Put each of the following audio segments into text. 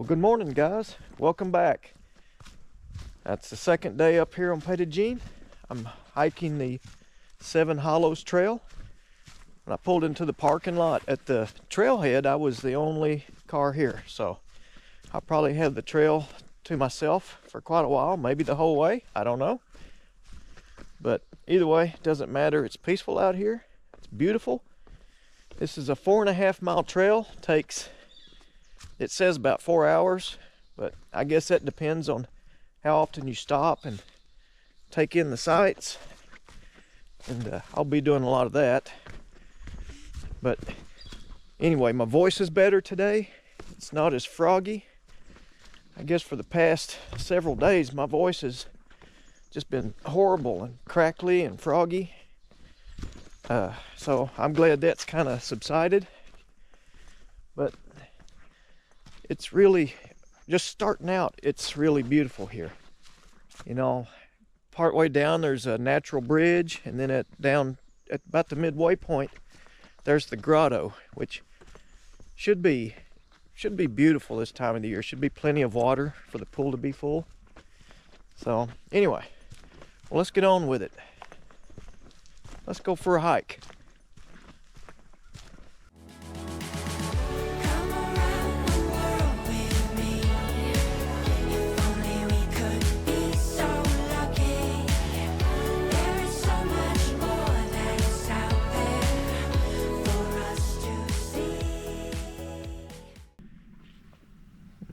Well, good morning, guys. Welcome back. That's the second day up here on Petit Jean. I'm hiking the Seven Hollows Trail. When I pulled into the parking lot at the trailhead, I was the only car here, so I'll probably have the trail to myself for quite a while, maybe the whole way. I don't know. But either way, it doesn't matter. It's peaceful out here. It's beautiful. This is a 4.5 mile trail. It says about 4 hours, but I guess that depends on how often you stop and take in the sights. And I'll be doing a lot of that. But anyway, my voice is better today. It's not as froggy. I guess for the past several days, my voice has just been horrible and crackly and froggy. So I'm glad that's kind of subsided. But it's really, just starting out, it's really beautiful here. You know, partway down there's a natural bridge, and then down at about the midway point there's the grotto, which should be beautiful this time of the year. Should be plenty of water for the pool to be full. So anyway, well, let's get on with it. Let's go for a hike.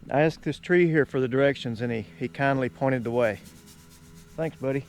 I asked this tree here for the directions, and he kindly pointed the way. Thanks, buddy.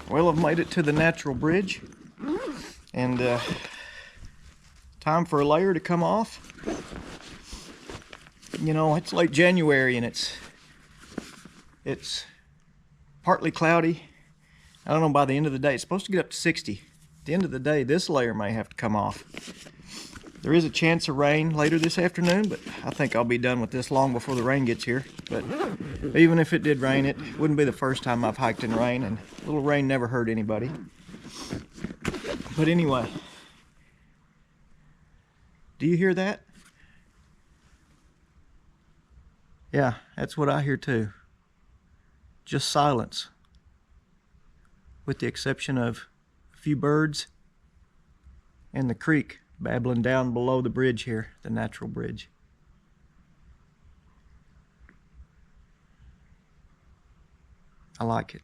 Well, I've made it to the natural bridge, and time for a layer to come off. You know, it's late January and it's partly cloudy. I don't know, by the end of the day, it's supposed to get up to 60. At the end of the day, this layer may have to come off. There is a chance of rain later this afternoon, but I think I'll be done with this long before the rain gets here. But even if it did rain, it wouldn't be the first time I've hiked in rain, and a little rain never hurt anybody. But anyway, do you hear that? Yeah, that's what I hear too. Just silence, with the exception of a few birds and the creek babbling down below the bridge here, the natural bridge. I like it.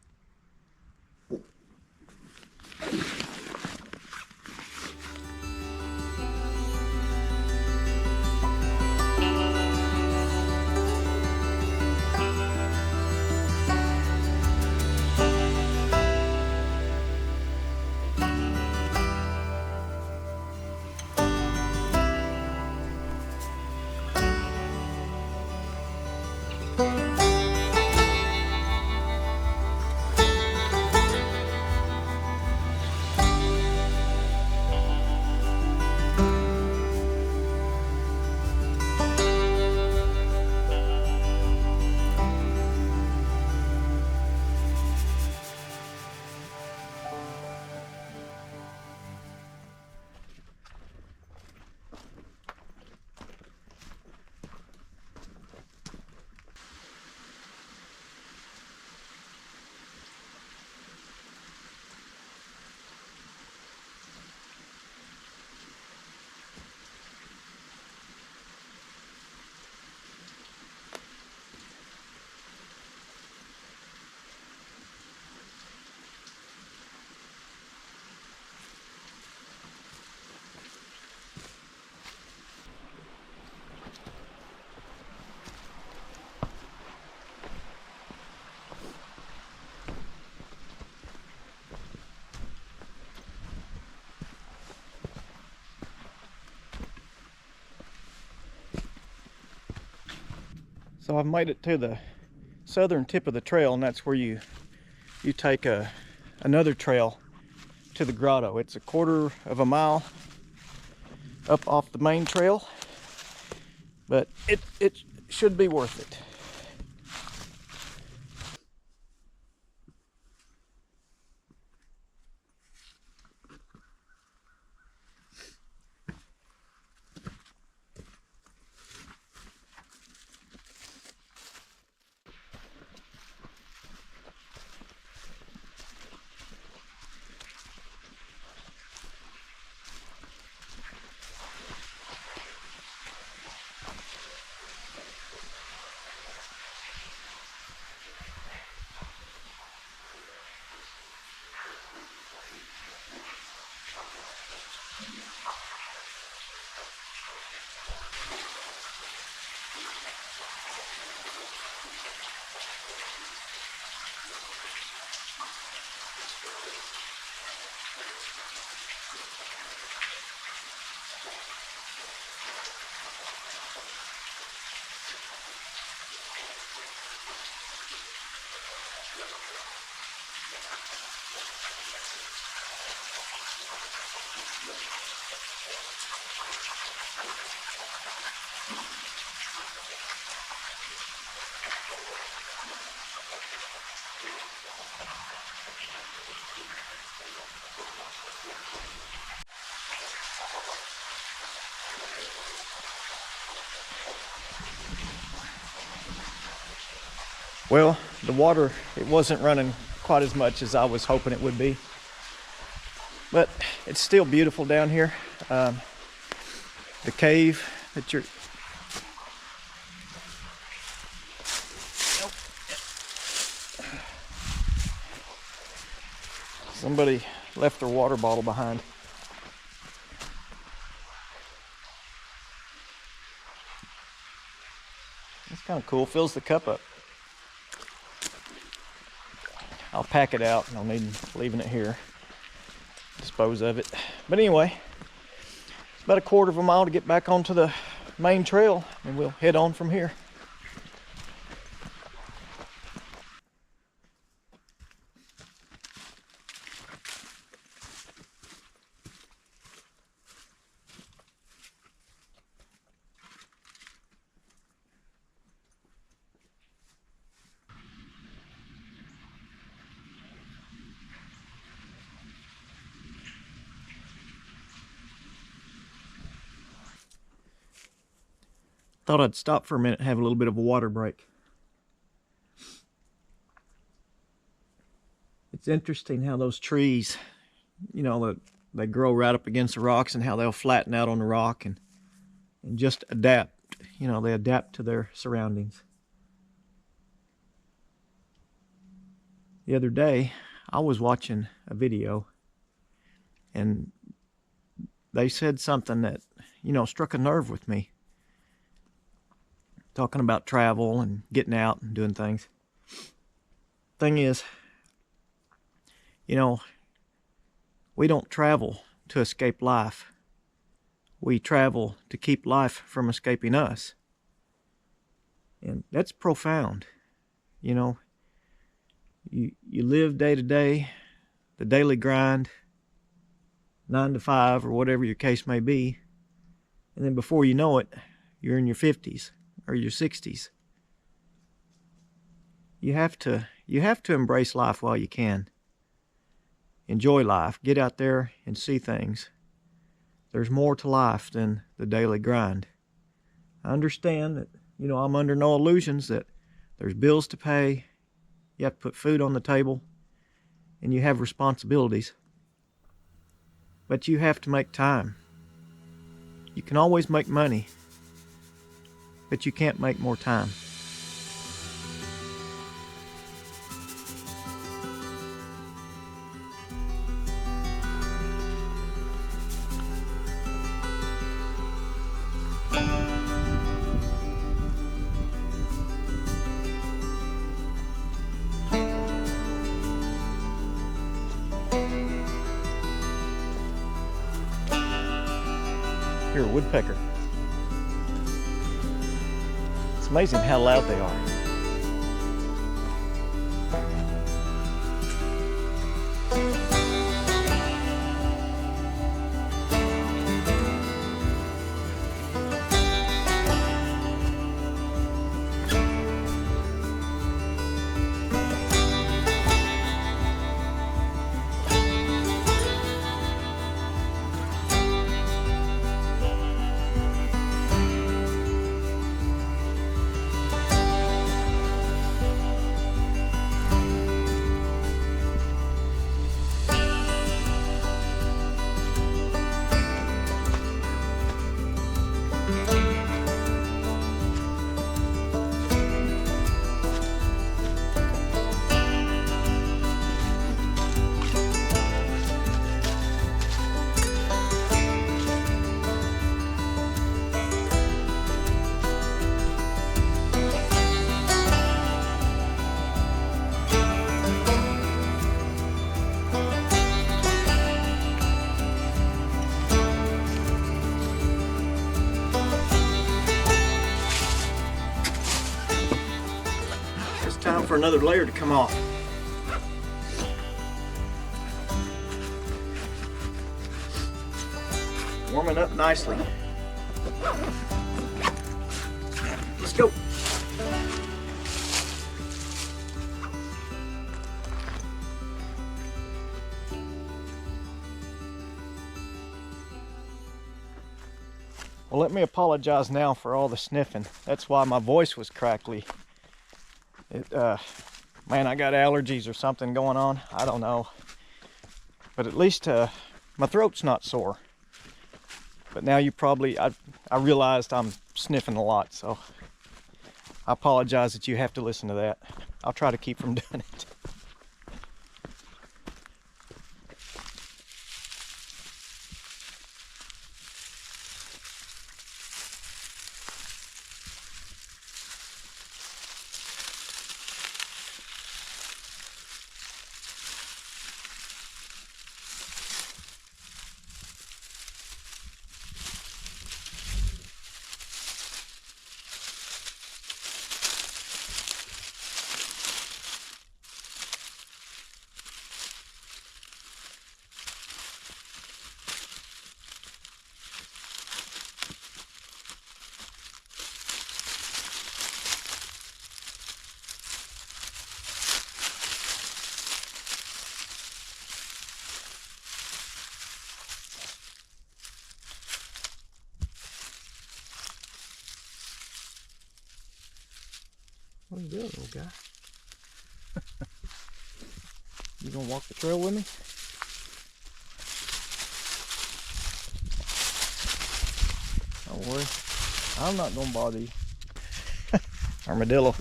So I've made it to the southern tip of the trail, and that's where you take another trail to the grotto. It's a quarter of a mile up off the main trail, but it should be worth it. Well, the water, it wasn't running quite as much as I was hoping it would be, but it's still beautiful down here. The cave that you're... Somebody left their water bottle behind. It's kind of cool, fills the cup up. I'll pack it out, no need leaving it here. Dispose of it. But anyway, it's about a quarter of a mile to get back onto the main trail, and we'll head on from here. Thought I'd stop for a minute and have a little bit of a water break. It's interesting how those trees, you know, they grow right up against the rocks, and how they'll flatten out on the rock and just adapt. You know, they adapt to their surroundings. The other day, I was watching a video, and they said something that, you know, struck a nerve with me. Talking about travel and getting out and doing things. Thing is, you know, we don't travel to escape life. We travel to keep life from escaping us. And that's profound. You know, you live day to day, the daily grind, 9 to 5 or whatever your case may be. And then before you know it, you're in your 50s. Or your 60s. You have to embrace life while you can. Enjoy life. Get out there and see things. There's more to life than the daily grind. I understand that, you know, I'm under no illusions that there's bills to pay. You have to put food on the table, and you have responsibilities. But you have to make time. You can always make money, but you can't make more time. Here, a woodpecker. It's amazing how loud they are. Time for another layer to come off. Warming up nicely. Let's go. Well, let me apologize now for all the sniffing. That's why my voice was crackly. Man, I got allergies or something going on. I don't know. But at least my throat's not sore. But now you probably, I realized I'm sniffing a lot, so I apologize that you have to listen to that. I'll try to keep from doing it. What are you doing, little guy? You gonna walk the trail with me? Don't worry, I'm not gonna bother you. Armadillo.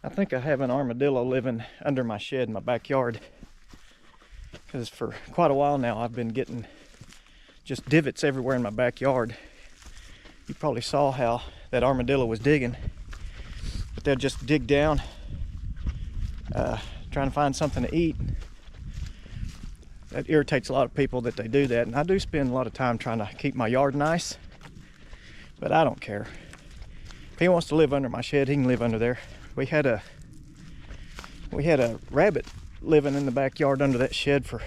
I think I have an armadillo living under my shed in my backyard. Because for quite a while now I've been getting just divots everywhere in my backyard. You probably saw how that armadillo was digging, but they'll just dig down trying to find something to eat. That irritates a lot of people that they do that, and I do spend a lot of time trying to keep my yard nice, but I don't care. If he wants to live under my shed, he can live under there. We had a rabbit living in the backyard under that shed for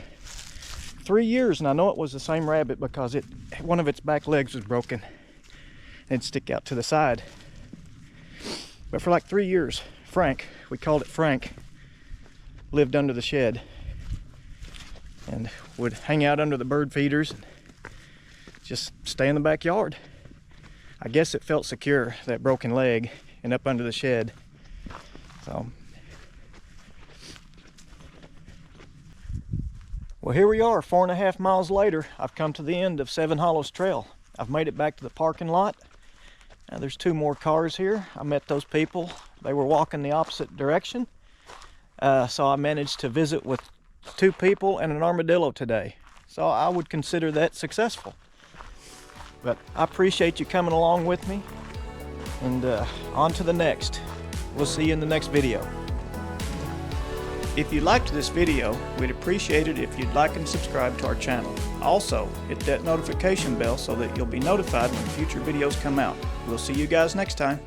3 years, and I know it was the same rabbit because one of its back legs was broken. It'd stick out to the side. But for like 3 years, Frank, we called it Frank, lived under the shed and would hang out under the bird feeders and just stay in the backyard. I guess it felt secure, that broken leg, and up under the shed. So, well, here we are, 4.5 miles later. I've come to the end of Seven Hollows Trail. I've made it back to the parking lot. Now there's 2 more cars here. I met those people. They were walking the opposite direction. So I managed to visit with 2 people and an armadillo today. So I would consider that successful. But I appreciate you coming along with me. And on to the next. We'll see you in the next video. If you liked this video, we'd appreciate it if you'd like and subscribe to our channel. Also, hit that notification bell so that you'll be notified when future videos come out. We'll see you guys next time.